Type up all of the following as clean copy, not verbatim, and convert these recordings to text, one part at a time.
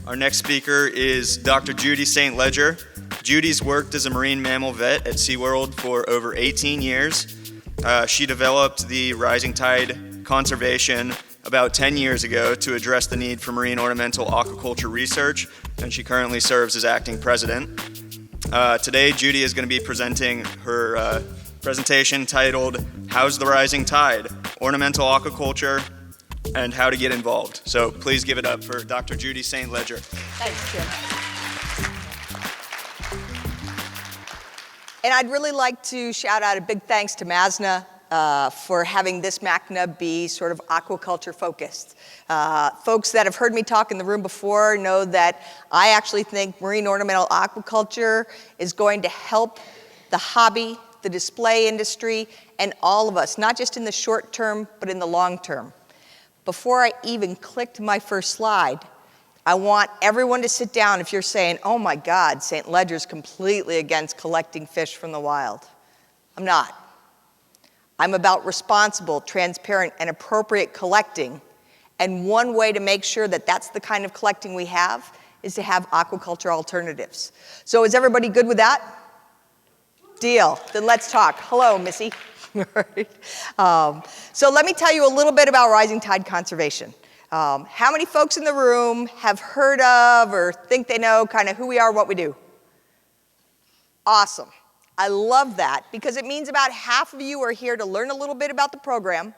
Our next speaker is Dr. Judy St. Judy's worked as a marine mammal vet at SeaWorld for over 18 years. She developed the rising tide conservation about 10 years ago to address the need for marine ornamental aquaculture research, and she currently serves as acting president. Today, Judy is going to be presenting her presentation titled, How's the Rising Tide? Ornamental Aquaculture and How to Get Involved. So please give it up for Dr. Judy St. Thanks, Tim. And I'd really like to shout out a big thanks to MACNA for having this MACNA be sort of aquaculture focused. Folks that have heard me talk in the room before know that I actually think marine ornamental aquaculture is going to help the hobby, the display industry, and all of us, not just in the short term, but in the long term. Before I even clicked my first slide, I want everyone to sit down if you're saying, oh my God, St. Ledger's completely against collecting fish from the wild. I'm not. I'm about responsible, transparent, and appropriate collecting. And one way to make sure that that's the kind of collecting we have is to have aquaculture alternatives. So is everybody good with that? Deal. Then let's talk. Hello, Missy. So let me tell you a little bit about rising tide conservation. How many folks in the room have heard of or think they know kind of who we are, what we do? Awesome. I love that because it means about half of you are here to learn a little bit about the program,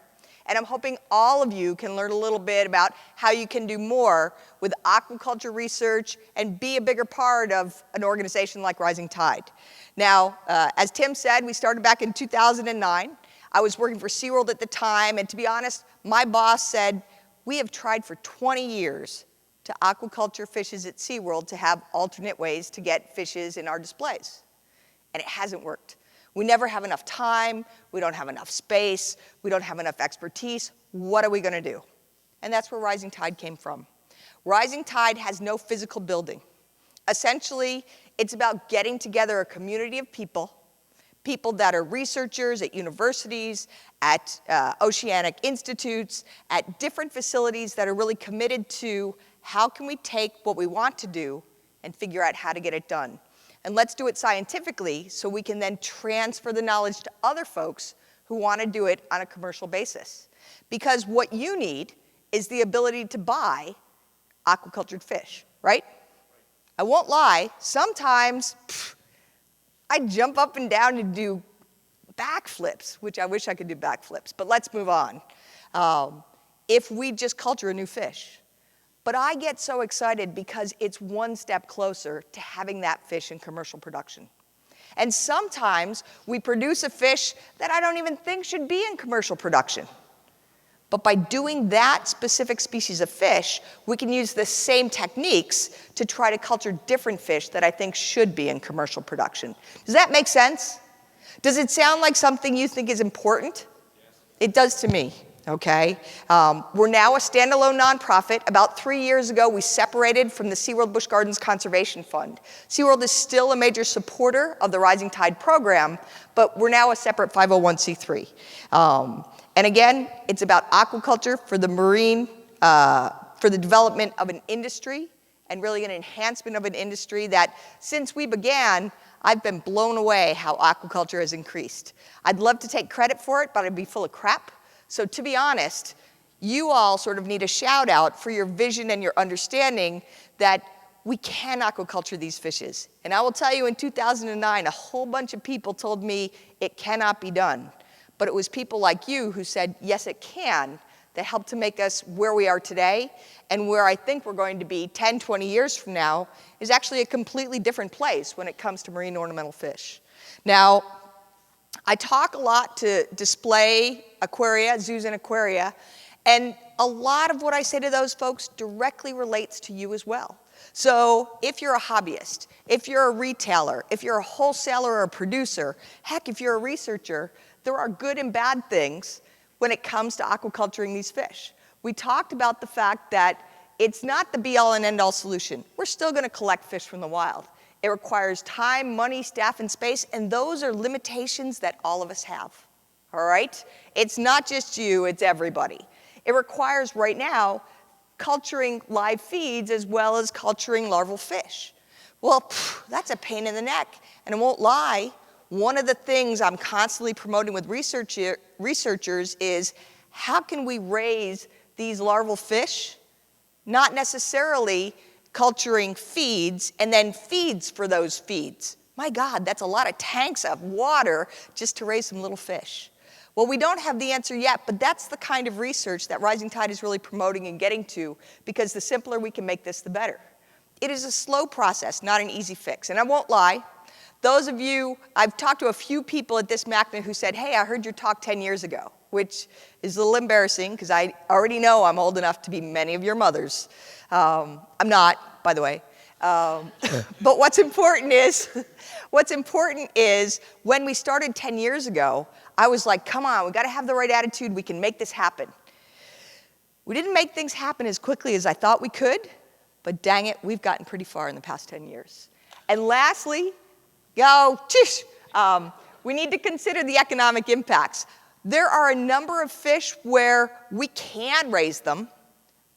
and I'm hoping all of you can learn a little bit about how you can do more with aquaculture research and be a bigger part of an organization like Rising Tide. Now, as Tim said, we started back in 2009. I was working for SeaWorld at the time, and to be honest, my boss said, we have tried for 20 years to aquaculture fishes at SeaWorld to have alternate ways to get fishes in our displays. And it hasn't worked. We never have enough time, we don't have enough space, we don't have enough expertise. What are we gonna do? And that's where Rising Tide came from. Rising Tide has no physical building. Essentially, it's about getting together a community of people that are researchers at universities, at oceanic institutes, at different facilities that are really committed to how can we take what we want to do and figure out how to get it done. And let's do it scientifically so we can then transfer the knowledge to other folks who want to do it on a commercial basis. Because what you need is the ability to buy aquacultured fish, right? I won't lie, sometimes I jump up and down and do backflips, which I wish I could do backflips, but let's move on. If we just culture a new fish. But I get so excited because it's one step closer to having that fish in commercial production. And sometimes we produce a fish that I don't even think should be in commercial production. But by doing that specific species of fish, we can use the same techniques to try to culture different fish that I think should be in commercial production. Does that make sense? Does it sound like something you think is important? Yes. It does to me. Okay, we're now a standalone nonprofit. About 3 years ago, we separated from the SeaWorld Busch Gardens Conservation Fund. SeaWorld is still a major supporter of the Rising Tide program, but we're now a separate 501c3. And again, it's about aquaculture for the marine, for the development of an industry, and really an enhancement of an industry that, since we began, I've been blown away how aquaculture has increased. I'd love to take credit for it, but I'd be full of crap. So to be honest, you all sort of need a shout out for your vision and your understanding that we can aquaculture these fishes. And I will tell you, in 2009, a whole bunch of people told me it cannot be done. But it was people like you who said, yes, it can, that helped to make us where we are today, and where I think we're going to be 10, 20 years from now is actually a completely different place when it comes to marine ornamental fish. Now, I talk a lot to display aquaria, zoos and aquaria, and a lot of what I say to those folks directly relates to you as well. So if you're a hobbyist, if you're a retailer, if you're a wholesaler or a producer, heck, if you're a researcher, there are good and bad things when it comes to aquaculturing these fish. We talked about the fact that it's not the be-all and end-all solution. We're still going to collect fish from the wild. It requires time, money, staff, and space, and those are limitations that all of us have, all right? It's not just you, it's everybody. It requires right now culturing live feeds as well as culturing larval fish. Well, that's a pain in the neck. And I won't lie, one of the things I'm constantly promoting with researchers is how can we raise these larval fish, not necessarily culturing feeds and then feeds for those feeds. My God, that's a lot of tanks of water just to raise some little fish. Well, we don't have the answer yet, but that's the kind of research that Rising Tide is really promoting and getting to, because the simpler we can make this, the better. It is a slow process, not an easy fix. And I won't lie, those of you, I've talked to a few people at this MACNA who said, hey, I heard your talk 10 years ago, which is a little embarrassing because I already know I'm old enough to be many of your mothers. I'm not, by the way. But what's important is when we started 10 years ago, I was like, come on, we got to have the right attitude. We can make this happen. We didn't make things happen as quickly as I thought we could, but dang it, we've gotten pretty far in the past 10 years. And lastly, we need to consider the economic impacts. There are a number of fish where we can raise them,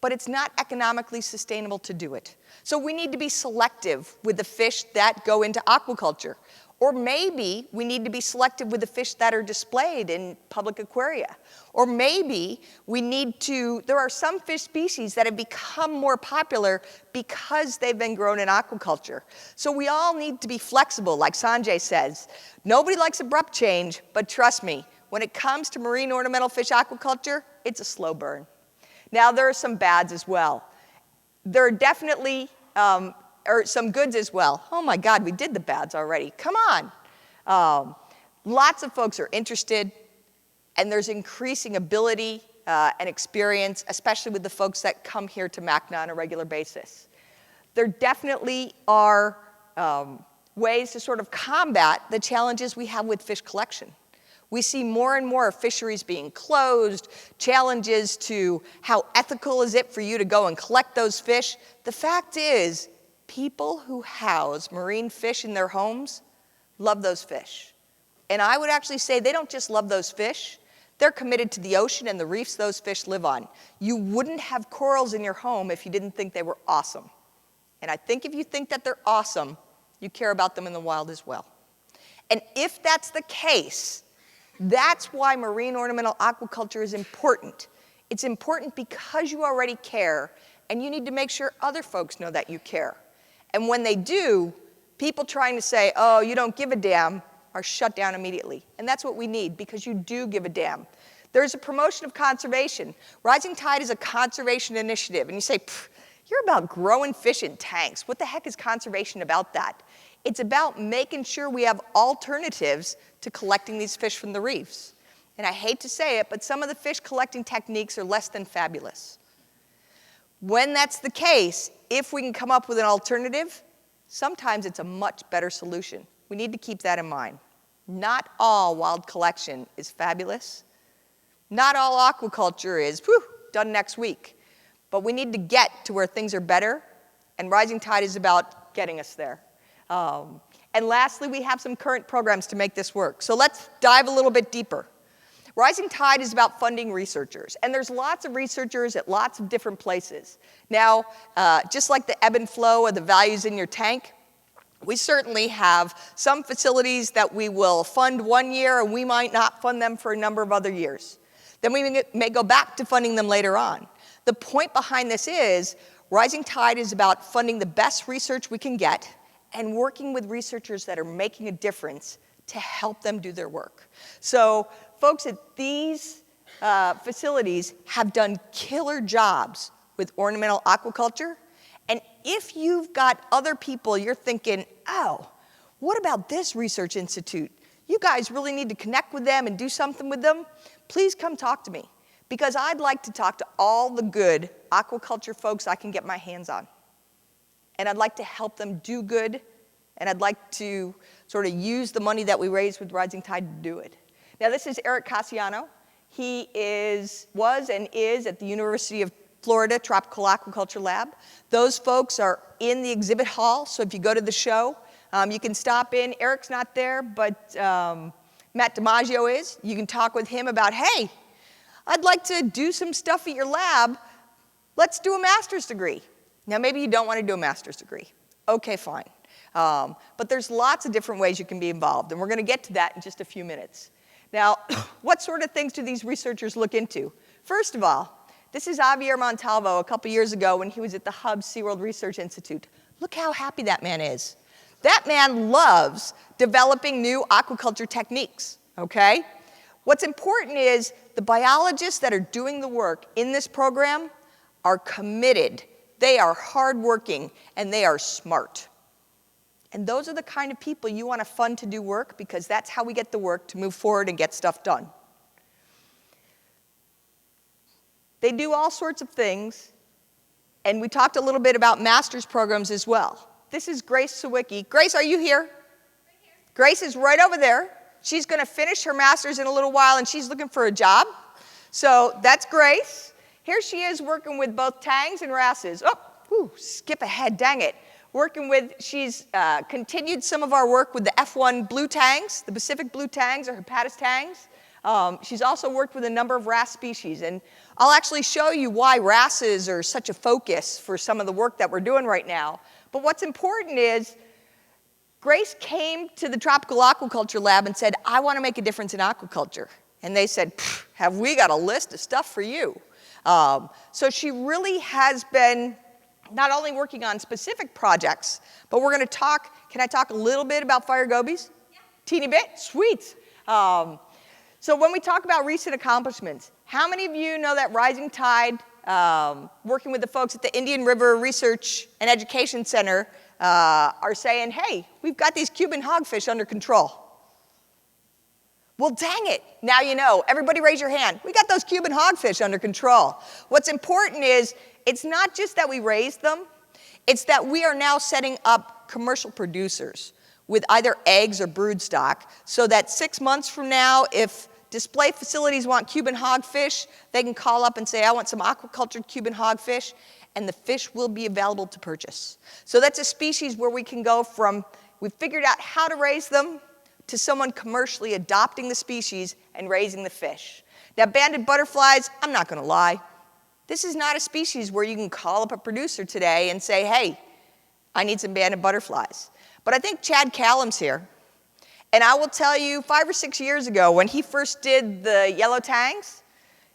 but it's not economically sustainable to do it. So we need to be selective with the fish that go into aquaculture. Or maybe we need to be selective with the fish that are displayed in public aquaria. Or maybe we need to, there are some fish species that have become more popular because they've been grown in aquaculture. So we all need to be flexible, like Sanjay says. Nobody likes abrupt change, but trust me, when it comes to marine ornamental fish aquaculture, it's a slow burn. Now, there are some bads as well. There are definitely some goods as well. Oh my God, we did the bads already. Come on. Lots of folks are interested, and there's increasing ability and experience, especially with the folks that come here to MACNA on a regular basis. There definitely are ways to sort of combat the challenges we have with fish collection. We see more and more fisheries being closed, challenges to how ethical is it for you to go and collect those fish. The fact is, people who house marine fish in their homes love those fish. And I would actually say they don't just love those fish, they're committed to the ocean and the reefs those fish live on. You wouldn't have corals in your home if you didn't think they were awesome. And I think if you think that they're awesome, you care about them in the wild as well. And if that's the case, that's why marine ornamental aquaculture is important. It's important because you already care, and you need to make sure other folks know that you care. And when they do, people trying to say, oh, you don't give a damn, are shut down immediately. And that's what we need, because you do give a damn. There's a promotion of conservation. Rising Tide is a conservation initiative. And you say, you're about growing fish in tanks. What the heck is conservation about that? It's about making sure we have alternatives to collecting these fish from the reefs. And I hate to say it, but some of the fish collecting techniques are less than fabulous. When that's the case, if we can come up with an alternative, sometimes it's a much better solution. We need to keep that in mind. Not all wild collection is fabulous. Not all aquaculture is, done next week. But we need to get to where things are better, and Rising Tide is about getting us there. And lastly, we have some current programs to make this work. So let's dive a little bit deeper. Rising Tide is about funding researchers, and there's lots of researchers at lots of different places. Now, just like the ebb and flow of the values in your tank, we certainly have some facilities that we will fund one year, and we might not fund them for a number of other years. Then we may go back to funding them later on. The point behind this is Rising Tide is about funding the best research we can get and working with researchers that are making a difference to help them do their work. So folks at these facilities have done killer jobs with ornamental aquaculture. And if you've got other people you're thinking, oh, what about this research institute? You guys really need to connect with them and do something with them. Please come talk to me, because I'd like to talk to all the good aquaculture folks I can get my hands on. And I'd like to help them do good, and I'd like to sort of use the money that we raise with Rising Tide to do it. Now, this is Eric Cassiano. He was and is at the University of Florida Tropical Aquaculture Lab. Those folks are in the exhibit hall, so if you go to the show, you can stop in. Eric's not there, but Matt DiMaggio is. You can talk with him about, hey, I'd like to do some stuff at your lab. Let's do a master's degree. Now, maybe you don't want to do a master's degree. Okay, fine. But there's lots of different ways you can be involved, and we're going to get to that in just a few minutes. Now, what sort of things do these researchers look into? First of all, this is Javier Montalvo a couple years ago when he was at the Hub SeaWorld Research Institute. Look how happy that man is. That man loves developing new aquaculture techniques, okay? What's important is the biologists that are doing the work in this program are committed, they are hardworking, and they are smart. And those are the kind of people you want to fund to do work, because that's how we get the work to move forward and get stuff done. They do all sorts of things, and we talked a little bit about master's programs as well. This is Grace Sawicki. Grace, are you here? Right here. Grace is right over there. She's going to finish her master's in a little while, and she's looking for a job. So that's Grace. Here she is working with both tangs and wrasses. Oh, skip ahead, dang it. She's continued some of our work with the F1 blue tangs, the Pacific blue tangs or Hepatis tangs. She's also worked with a number of wrasse species, and I'll actually show you why wrasses are such a focus for some of the work that we're doing right now. But what's important is Grace came to the Tropical Aquaculture Lab and said, I want to make a difference in aquaculture. And they said, have we got a list of stuff for you? So she really has been not only working on specific projects, but we're going to talk, can I talk a little bit about fire gobies? Yeah. Teeny bit? Sweet. So when we talk about recent accomplishments, how many of you know that Rising Tide, working with the folks at the Indian River Research and Education Center, are saying, hey, we've got these Cuban hogfish under control? Well, dang it, now you know. Everybody raise your hand. We got those Cuban hogfish under control. What's important is it's not just that we raised them, it's that we are now setting up commercial producers with either eggs or brood stock, so that 6 months from now, if display facilities want Cuban hogfish, they can call up and say, I want some aquacultured Cuban hogfish, and the fish will be available to purchase. So that's a species where we can go from, we've figured out how to raise them, to someone commercially adopting the species and raising the fish. Now, banded butterflies, I'm not gonna lie, this is not a species where you can call up a producer today and say, hey, I need some banded butterflies. But I think Chad Callum's here. And I will tell you, 5 or 6 years ago, when he first did the yellow tangs,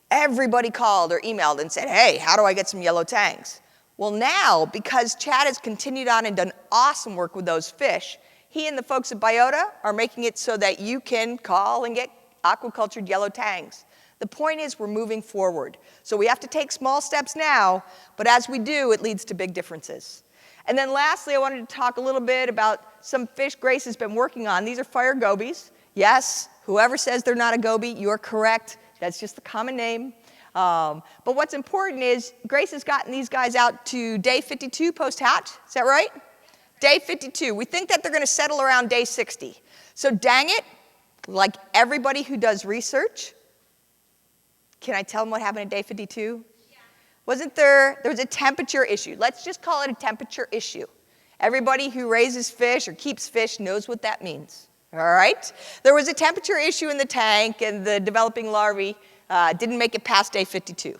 everybody called or emailed and said, hey, how do I get some yellow tangs? Well, now, because Chad has continued on and done awesome work with those fish, he and the folks at Biota are making it so that you can call and get aquacultured yellow tangs. The point is we're moving forward. So we have to take small steps now, but as we do, it leads to big differences. And then lastly, I wanted to talk a little bit about some fish Grace has been working on. These are fire gobies. Yes, whoever says they're not a goby, you're correct. That's just the common name. But what's important is Grace has gotten these guys out to day 52 post-hatch. Is that right? Day 52. We think that they're going to settle around day 60. So dang it, like everybody who does research, can I tell them what happened at day 52? There was a temperature issue. Let's just call it a temperature issue. Everybody who raises fish or keeps fish knows what that means, all right? There was a temperature issue in the tank, and the developing larvae didn't make it past day 52.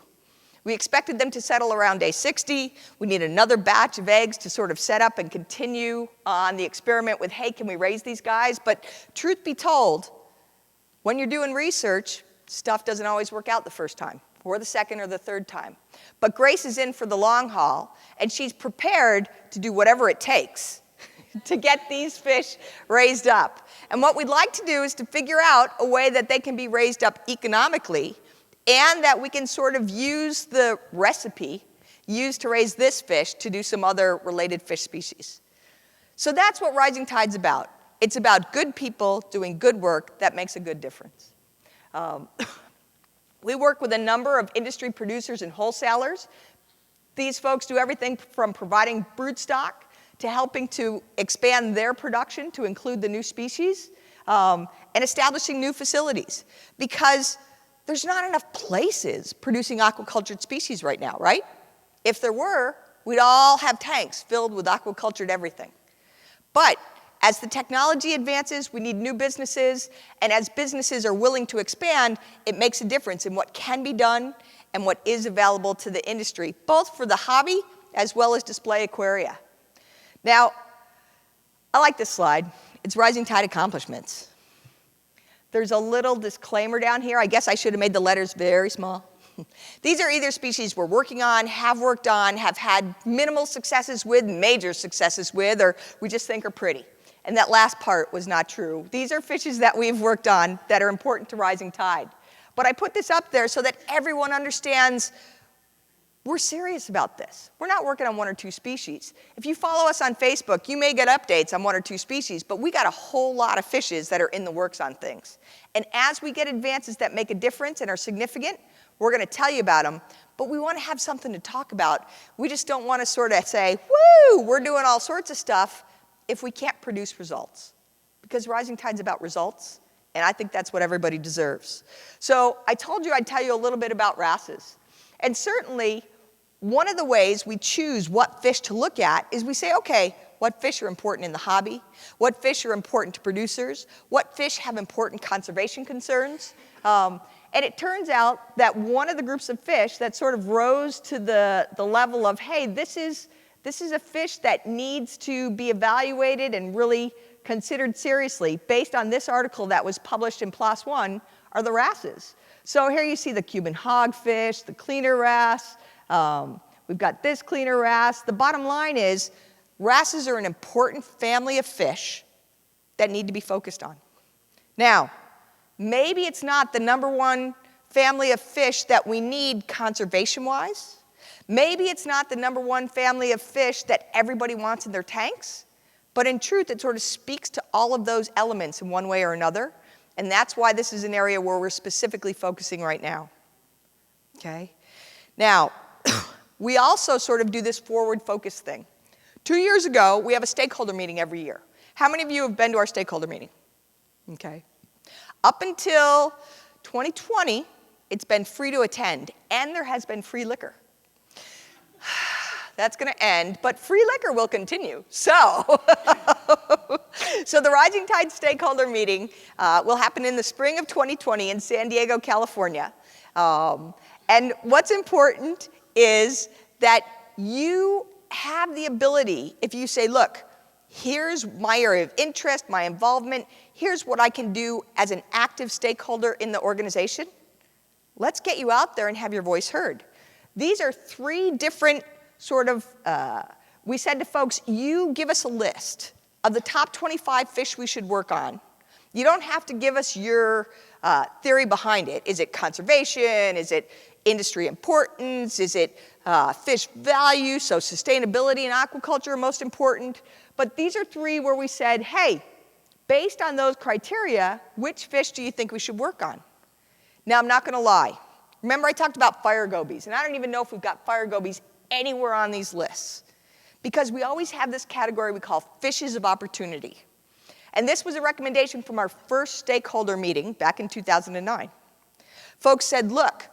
We expected them to settle around day 60. We need another batch of eggs to sort of set up and continue on the experiment with, hey, can we raise these guys? But truth be told, when you're doing research, stuff doesn't always work out the first time, or the second or the third time. But Grace is in for the long haul, and she's prepared to do whatever it takes to get these fish raised up. And what we'd like to do is to figure out a way that they can be raised up economically, and that we can sort of use the recipe used to raise this fish to do some other related fish species. So that's what Rising Tide's about. It's about good people doing good work that makes a good difference. We work with a number of industry producers and wholesalers. These folks do everything from providing brood stock to helping to expand their production to include the new species, and establishing new facilities. Because there's not enough places producing aquacultured species right now, right? If there were, we'd all have tanks filled with aquacultured everything. But as the technology advances, we need new businesses, and as businesses are willing to expand, it makes a difference in what can be done and what is available to the industry, both for the hobby as well as display aquaria. Now, I like this slide. It's rising tide accomplishments. There's a little disclaimer down here. I guess I should have made the letters very small. These are either species we're working on, have worked on, have had minimal successes with, major successes with, or we just think are pretty. And that last part was not true. These are fishes that we've worked on that are important to rising tide. But I put this up there so that everyone understands we're serious about this. We're not working on 1 or 2 species. If you follow us on Facebook, you may get updates on 1 or 2 species, but we got a whole lot of fishes that are in the works on things. And as we get advances that make a difference and are significant, we're going to tell you about them, but we want to have something to talk about. We just don't want to sort of say, woo, we're doing all sorts of stuff if we can't produce results. Because rising tide's about results, and I think that's what everybody deserves. So I told you I'd tell you a little bit about Wrasses. And certainly, one of the ways we choose what fish to look at is we say, okay, what fish are important in the hobby? What fish are important to producers? What fish have important conservation concerns? And it turns out that one of the groups of fish that sort of rose to the level of, hey, this is a fish that needs to be evaluated and really considered seriously based on this article that was published in PLOS One are the wrasses. So here you see the Cuban hogfish, the cleaner wrasse. We've got this cleaner wrasse. The bottom line is wrasses are an important family of fish that need to be focused on. Now, maybe it's not the #1 family of fish that we need conservation-wise. Maybe it's not the #1 family of fish that everybody wants in their tanks. But in truth, it sort of speaks to all of those elements in one way or another. And that's why this is an area where we're specifically focusing right now. Okay? Now, we also sort of do this forward focus thing. 2 years ago, we have a stakeholder meeting every year. How many of you have been to our stakeholder meeting? Okay. Up until 2020, it's been free to attend, and there has been free liquor. That's going to end, but free liquor will continue. So, so the Rising Tide Stakeholder Meeting will happen in the spring of 2020 in San Diego, California. And what's important is that you have the ability, if you say, look, here's my area of interest, my involvement, here's what I can do as an active stakeholder in the organization. Let's get you out there and have your voice heard. These are 3 different sort of, we said to folks, you give us a list of the top 25 fish we should work on. You don't have to give us your theory behind it. Is it conservation? Is it industry importance? Is it fish value? So sustainability and aquaculture are most important. But these are 3 where we said, hey, based on those criteria, which fish do you think we should work on? Now, I'm not going to lie. Remember I talked about fire gobies, and I don't even know if we've got fire gobies anywhere on these lists, because we always have this category we call fishes of opportunity. And this was a recommendation from our first stakeholder meeting back in 2009. Folks said, look,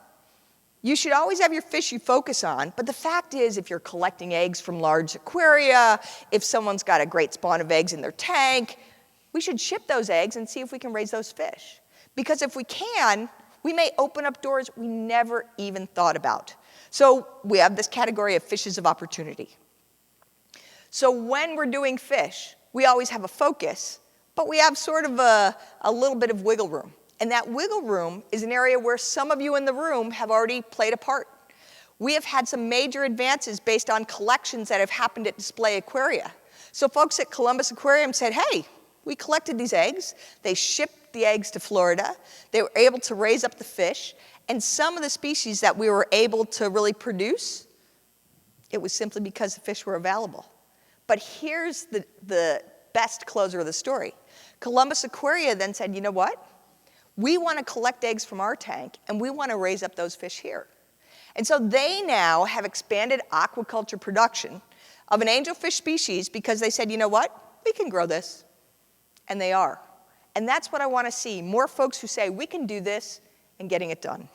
you should always have your fish you focus on, but the fact is if you're collecting eggs from large aquaria, if someone's got a great spawn of eggs in their tank, we should ship those eggs and see if we can raise those fish. Because if we can, we may open up doors we never even thought about. So we have this category of fishes of opportunity. So when we're doing fish, we always have a focus, but we have sort of a little bit of wiggle room. And that wiggle room is an area where some of you in the room have already played a part. We have had some major advances based on collections that have happened at display aquaria. So folks at Columbus Aquarium said, hey, we collected these eggs. They shipped the eggs to Florida. They were able to raise up the fish. And some of the species that we were able to really produce, it was simply because the fish were available. But here's the best closer of the story. Columbus Aquaria then said, you know what? We want to collect eggs from our tank, and we want to raise up those fish here. And so they now have expanded aquaculture production of an angelfish species because they said, you know what? We can grow this. And they are. And that's what I want to see, more folks who say, we can do this, and getting it done.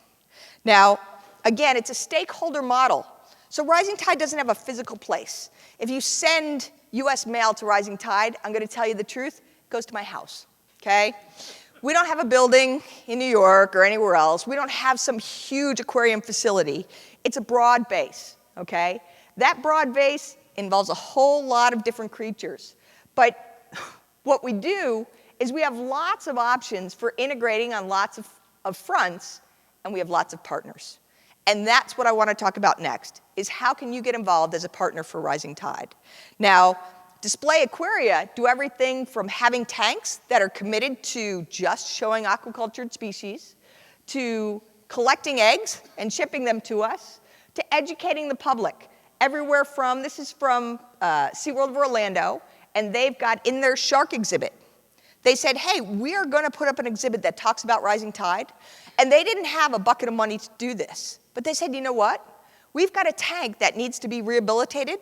Now, again, it's a stakeholder model. So Rising Tide doesn't have a physical place. If you send US mail to Rising Tide, I'm going to tell you the truth, it goes to my house, okay? We don't have a building in New York or anywhere else. We don't have some huge aquarium facility. It's a broad base, okay? That broad base involves a whole lot of different creatures. But what we do is we have lots of options for integrating on lots of fronts, and we have lots of partners. And that's what I want to talk about next, is how can you get involved as a partner for Rising Tide. Now, Display Aquaria do everything from having tanks that are committed to just showing aquacultured species, to collecting eggs and shipping them to us, to educating the public. Everywhere from, this is from SeaWorld Orlando, and they've got in their shark exhibit, they said, hey, we are going to put up an exhibit that talks about rising tide. And they didn't have a bucket of money to do this. But they said, you know what? We've got a tank that needs to be rehabilitated.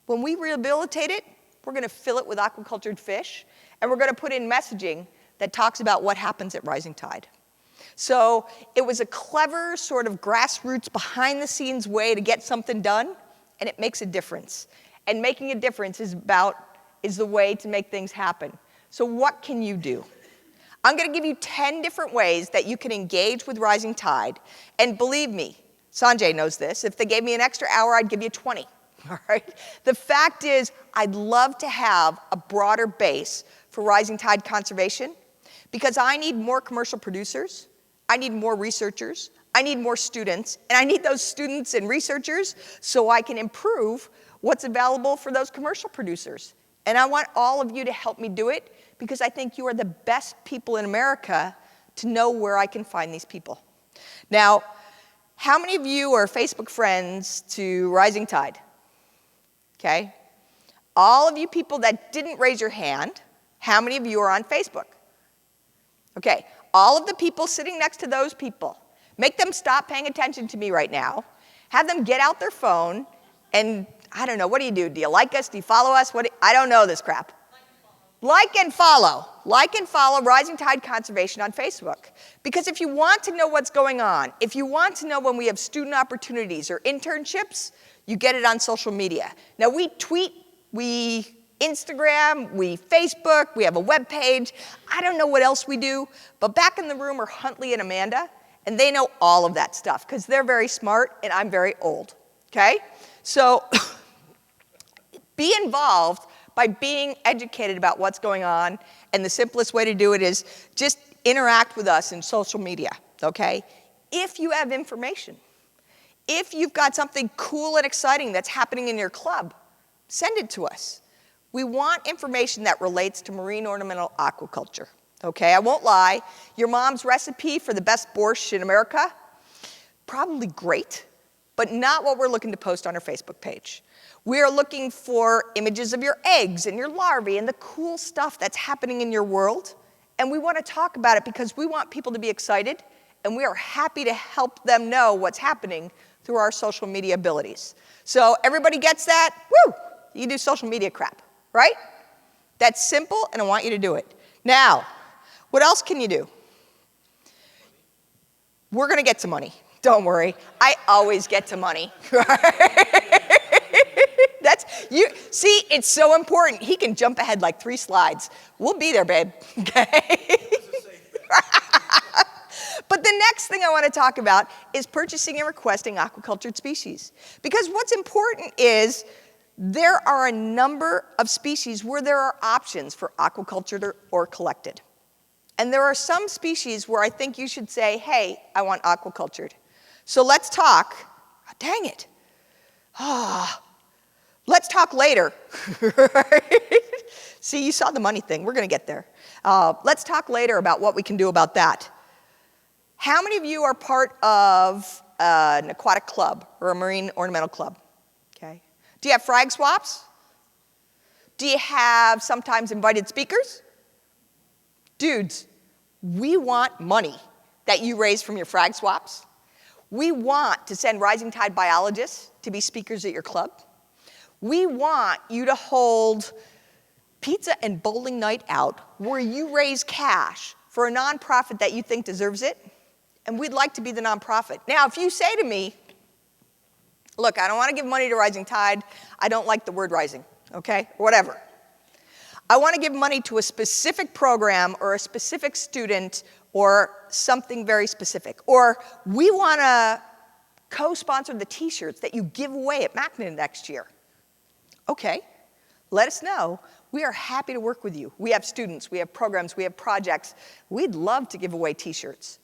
When we rehabilitate it, we're going to fill it with aquacultured fish, and we're going to put in messaging that talks about what happens at rising tide. So it was a clever sort of grassroots, behind-the-scenes way to get something done, and it makes a difference. And making a difference is the way to make things happen. So what can you do? I'm going to give you 10 different ways that you can engage with rising tide. And believe me, Sanjay knows this. If they gave me an extra hour, I'd give you 20. All right? The fact is, I'd love to have a broader base for rising tide conservation because I need more commercial producers, I need more researchers, I need more students, and I need those students and researchers so I can improve what's available for those commercial producers. And I want all of you to help me do it because I think you are the best people in America to know where I can find these people. Now, how many of you are Facebook friends to Rising Tide? Okay. All of you people that didn't raise your hand, how many of you are on Facebook? Okay. All of the people sitting next to those people, make them stop paying attention to me right now. Have them get out their phone and, I don't know, what do you do? Do you like us? Do you follow us? I don't know this crap. Like and follow. Like and follow Rising Tide Conservation on Facebook. Because if you want to know what's going on, if you want to know when we have student opportunities or internships, you get it on social media. Now we tweet, we Instagram, we Facebook, we have a web page. I don't know what else we do, but back in the room are Huntley and Amanda, and they know all of that stuff because they're very smart and I'm very old, okay? So be involved by being educated about what's going on, and the simplest way to do it is just interact with us in social media, okay? If you have information, if you've got something cool and exciting that's happening in your club, send it to us. We want information that relates to marine ornamental aquaculture, okay? I won't lie, your mom's recipe for the best borscht in America, probably great, but not what we're looking to post on our Facebook page. We are looking for images of your eggs and your larvae and the cool stuff that's happening in your world. And we want to talk about it because we want people to be excited, and we are happy to help them know what's happening through our social media abilities. So everybody gets that? Woo! You do social media crap, right? That's simple, and I want you to do it. Now, what else can you do? We're going to get to money. Don't worry. I always get to money. See, it's so important. He can jump ahead like 3 slides. We'll be there, babe. Okay? But the next thing I want to talk about is purchasing and requesting aquacultured species. Because what's important is there are a number of species where there are options for aquacultured or collected. And there are some species where I think you should say, hey, I want aquacultured. So let's talk. Oh, dang it. Let's talk later. See, you saw the money thing. We're going to get there. Let's talk later about what we can do about that. How many of you are part of an aquatic club or a marine ornamental club? Okay. Do you have frag swaps? Do you have sometimes invited speakers? Dudes, we want money that you raise from your frag swaps. We want to send rising tide biologists to be speakers at your club. We want you to hold pizza and bowling night out where you raise cash for a nonprofit that you think deserves it, and we'd like to be the nonprofit. Now, if you say to me, look, I don't want to give money to Rising Tide, I don't like the word rising, okay, whatever. I want to give money to a specific program or a specific student or something very specific. Or we want to co-sponsor the t-shirts that you give away at MACNA next year. Okay, let us know. We are happy to work with you. We have students, we have programs, we have projects. We'd love to give away t-shirts.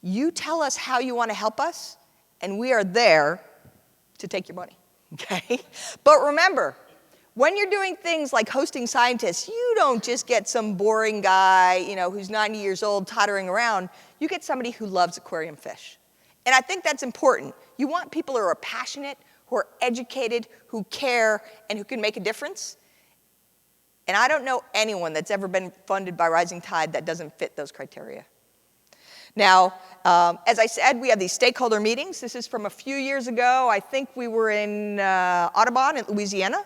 You tell us how you want to help us, and we are there to take your money, okay? But remember, when you're doing things like hosting scientists, you don't just get some boring guy, who's 90 years old tottering around. You get somebody who loves aquarium fish. And I think that's important. You want people who are passionate, who are educated, who care, and who can make a difference. And I don't know anyone that's ever been funded by Rising Tide that doesn't fit those criteria. Now, as I said, we have these stakeholder meetings. This is from a few years ago. I think we were in Audubon in Louisiana.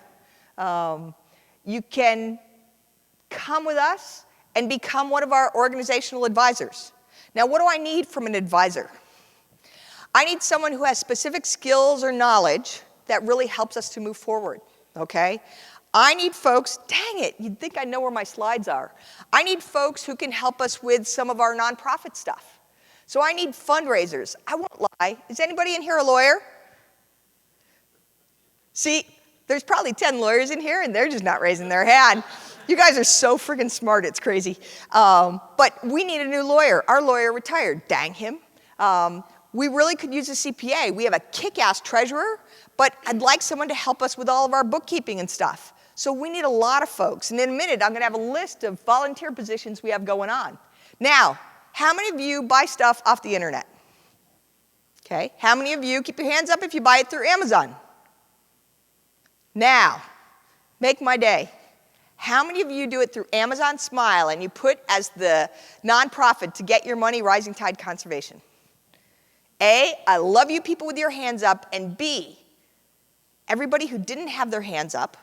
You can come with us and become one of our organizational advisors. Now, what do I need from an advisor? I need someone who has specific skills or knowledge that really helps us to move forward, okay? I need folks, dang it, you'd think I know where my slides are. I need folks who can help us with some of our nonprofit stuff. So I need fundraisers. I won't lie. Is anybody in here a lawyer? See, there's probably 10 lawyers in here, and they're just not raising their hand. You guys are so friggin' smart, it's crazy. But we need a new lawyer. Our lawyer retired, dang him. We really could use a CPA. We have a kick-ass treasurer, but I'd like someone to help us with all of our bookkeeping and stuff. So we need a lot of folks. And in a minute, I'm going to have a list of volunteer positions we have going on. Now, how many of you buy stuff off the internet? Okay. How many of you, keep your hands up if you buy it through Amazon? Now, make my day. How many of you do it through Amazon Smile and you put as the nonprofit to get your money Rising Tide Conservation? A, I love you people with your hands up, and B, everybody who didn't have their hands up,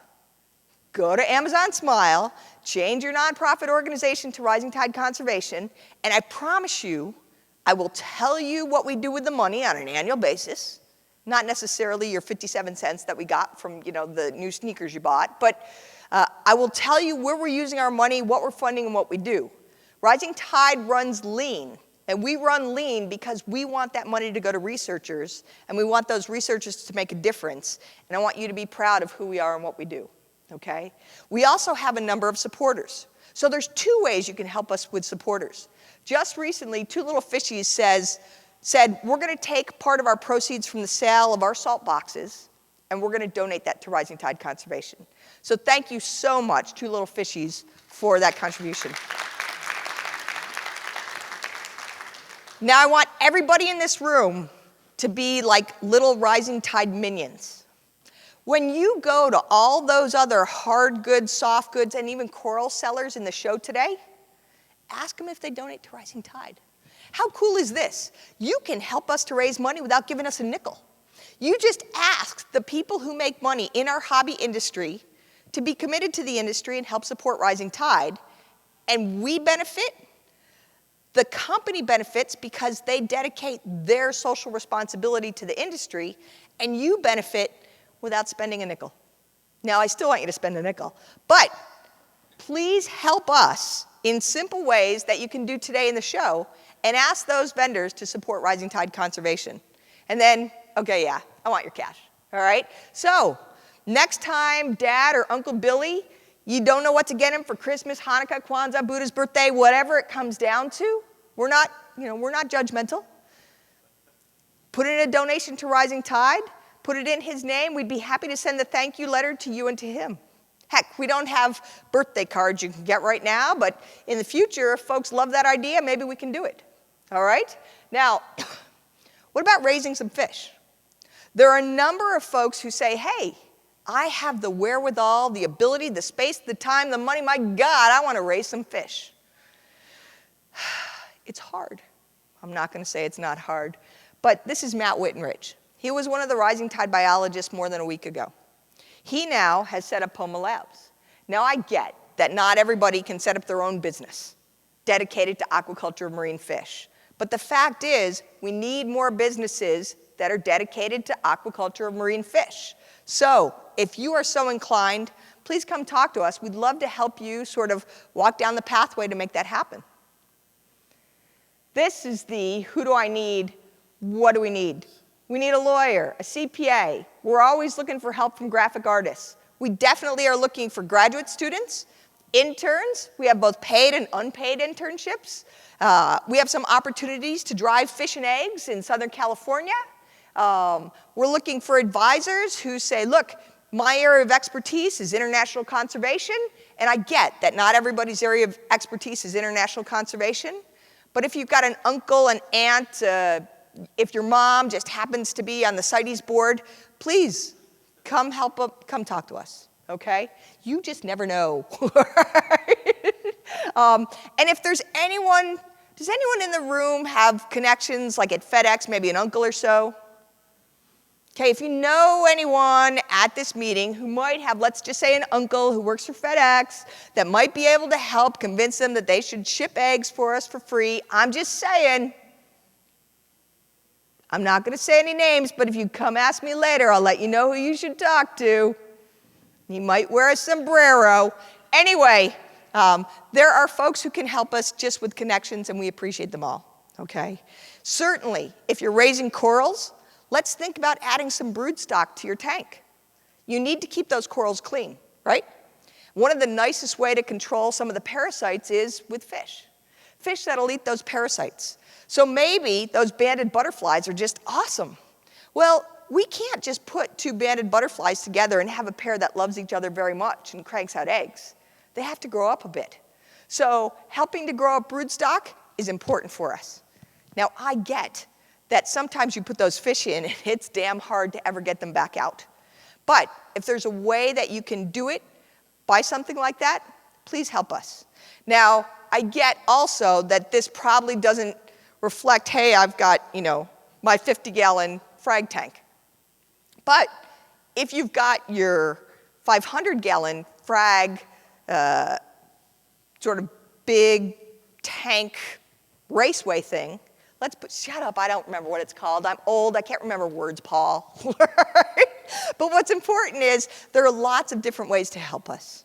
go to Amazon Smile, change your nonprofit organization to Rising Tide Conservation, and I promise you, I will tell you what we do with the money on an annual basis. Not necessarily your 57 cents that we got from the new sneakers you bought, but I will tell you where we're using our money, what we're funding, and what we do. Rising Tide runs lean. And we run lean because we want that money to go to researchers, and we want those researchers to make a difference. And I want you to be proud of who we are and what we do, okay? We also have a number of supporters. So there's two ways you can help us with supporters. Just recently, Two Little Fishies said, we're going to take part of our proceeds from the sale of our salt boxes, and we're going to donate that to Rising Tide Conservation. So thank you so much, Two Little Fishies, for that contribution. Now I want everybody in this room to be like little Rising Tide minions. When you go to all those other hard goods, soft goods, and even coral sellers in the show today, ask them if they donate to Rising Tide. How cool is this? You can help us to raise money without giving us a nickel. You just ask the people who make money in our hobby industry to be committed to the industry and help support Rising Tide, and we benefit. The company benefits because they dedicate their social responsibility to the industry, and you benefit without spending a nickel. Now, I still want you to spend a nickel, but please help us in simple ways that you can do today in the show, and ask those vendors to support Rising Tide Conservation. And then, okay, yeah, I want your cash, all right? So, next time Dad or Uncle Billy, you don't know what to get him for Christmas, Hanukkah, Kwanzaa, Buddha's birthday, whatever it comes down to. We're not judgmental. Put in a donation to Rising Tide. Put it in his name. We'd be happy to send the thank you letter to you and to him. Heck, we don't have birthday cards you can get right now, but in the future, if folks love that idea, maybe we can do it. All right? Now, what about raising some fish? There are a number of folks who say, hey, I have the wherewithal, the ability, the space, the time, the money. My God, I want to raise some fish. It's hard. I'm not going to say it's not hard. But this is Matt Wittenrich. He was one of the Rising Tide biologists more than a week ago. He now has set up Poma Labs. Now I get that not everybody can set up their own business dedicated to aquaculture of marine fish. But the fact is, we need more businesses that are dedicated to aquaculture of marine fish. So if you are so inclined, please come talk to us. We'd love to help you sort of walk down the pathway to make that happen. This is the who do I need, what do we need? We need a lawyer, a CPA. We're always looking for help from graphic artists. We definitely are looking for graduate students, interns. We have both paid and unpaid internships. We have some opportunities to drive fish and eggs in Southern California. We're looking for advisors who say, look, my area of expertise is international conservation, and I get that not everybody's area of expertise is international conservation, but if you've got an uncle, an aunt, if your mom just happens to be on the CITES board, please come come talk to us, okay? You just never know. And if there's anyone, does anyone in the room have connections like at FedEx, maybe an uncle or so? Okay, if you know anyone at this meeting who might have, let's just say an uncle who works for FedEx that might be able to help convince them that they should ship eggs for us for free, I'm just saying, I'm not going to say any names, but if you come ask me later, I'll let you know who you should talk to. He might wear a sombrero. Anyway, there are folks who can help us just with connections, and we appreciate them all, okay? Certainly, if you're raising corals, let's think about adding some broodstock to your tank. You need to keep those corals clean, right? One of the nicest way to control some of the parasites is with fish. Fish that'll eat those parasites. So maybe those banded butterflies are just awesome. Well, we can't just put two banded butterflies together and have a pair that loves each other very much and cranks out eggs. They have to grow up a bit. So helping to grow up broodstock is important for us. Now, I get that sometimes you put those fish in and it's damn hard to ever get them back out. But if there's a way that you can do it by something like that, please help us. Now, I get also that this probably doesn't reflect, hey, I've got, my 50-gallon frag tank. But if you've got your 500-gallon frag, sort of big tank raceway thing, shut up, I don't remember what it's called. I'm old, I can't remember words, Paul. But what's important is there are lots of different ways to help us.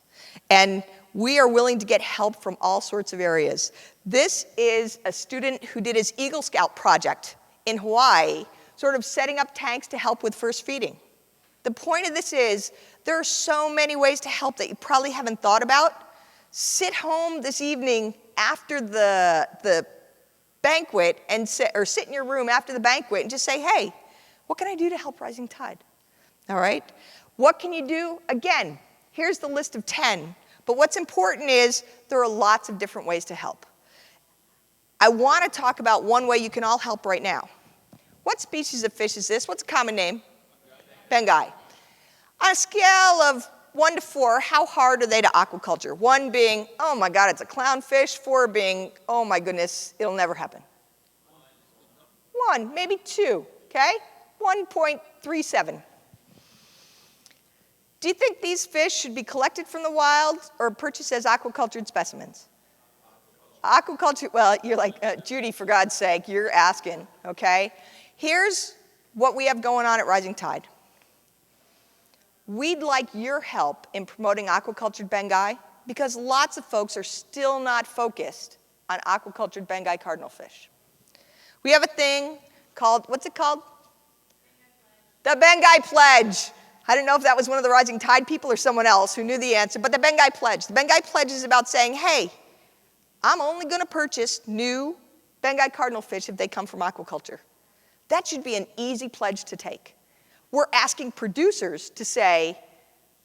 And we are willing to get help from all sorts of areas. This is a student who did his Eagle Scout project in Hawaii, sort of setting up tanks to help with first feeding. The point of this is there are so many ways to help that you probably haven't thought about. Sit home this evening after the banquet or sit in your room after the banquet and just say, hey, what can I do to help Rising Tide? All right? What can you do? Again, here's the list of 10. But what's important is there are lots of different ways to help. I want to talk about one way you can all help right now. What species of fish is this? What's a common name? Benguy. On a scale of 1 to 4, how hard are they to aquaculture? 1 being, oh my God, it's a clownfish. 4 being, oh my goodness, it'll never happen. 1, maybe 2, okay? 1.37. Do you think these fish should be collected from the wild or purchased as aquacultured specimens? Aquaculture, well, you're like, Judy, for God's sake, you're asking, okay? Here's what we have going on at Rising Tide. We'd like your help in promoting aquacultured Benguy because lots of folks are still not focused on aquacultured Benguy cardinal fish. We have a thing called, what's it called? The Benguy Pledge. I don't know if that was one of the Rising Tide people or someone else who knew the answer, but the Benguy Pledge. The Benguy Pledge is about saying, hey, I'm only going to purchase new Benguy cardinal fish if they come from aquaculture. That should be an easy pledge to take. We're asking producers to say,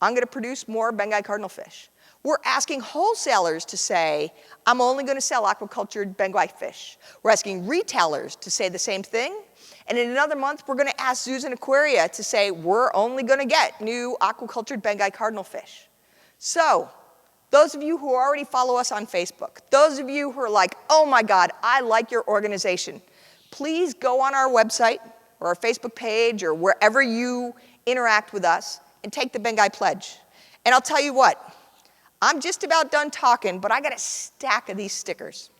I'm going to produce more Benguy cardinal fish. We're asking wholesalers to say, I'm only going to sell aquacultured Benguy fish. We're asking retailers to say the same thing. And in another month, we're going to ask zoos and aquaria to say, we're only going to get new aquacultured Benguy cardinal fish. So, those of you who already follow us on Facebook, those of you who are like, oh my God, I like your organization, please go on our website or our Facebook page or wherever you interact with us and take the Benguy Pledge. And I'll tell you what, I'm just about done talking, but I got a stack of these stickers.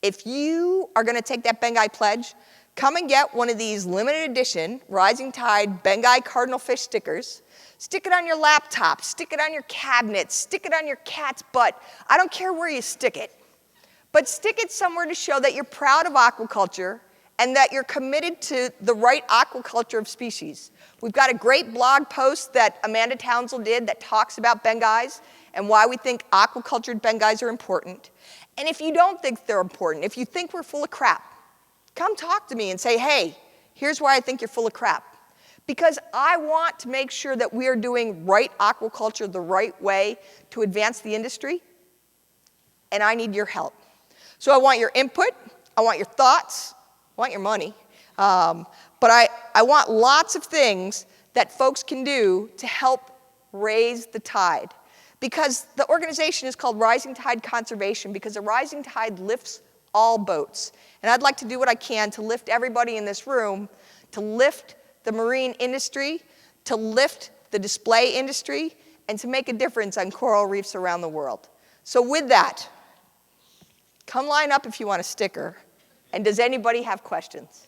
If you are going to take that Benguy Pledge, come and get one of these limited edition Rising Tide Benguy cardinal fish stickers. Stick it on your laptop, stick it on your cabinet, stick it on your cat's butt. I don't care where you stick it. But stick it somewhere to show that you're proud of aquaculture and that you're committed to the right aquaculture of species. We've got a great blog post that Amanda Townsend did that talks about Benguys and why we think aquacultured Benguys are important. And if you don't think they're important, if you think we're full of crap, come talk to me and say, hey, here's why I think you're full of crap. Because I want to make sure that we are doing right aquaculture the right way to advance the industry, and I need your help. So I want your input, I want your thoughts, I want your money, but I want lots of things that folks can do to help raise the tide. Because the organization is called Rising Tide Conservation, because a rising tide lifts all boats. And I'd like to do what I can to lift everybody in this room, to lift the marine industry, to lift the display industry, and to make a difference on coral reefs around the world. So with that, come line up if you want a sticker. And does anybody have questions?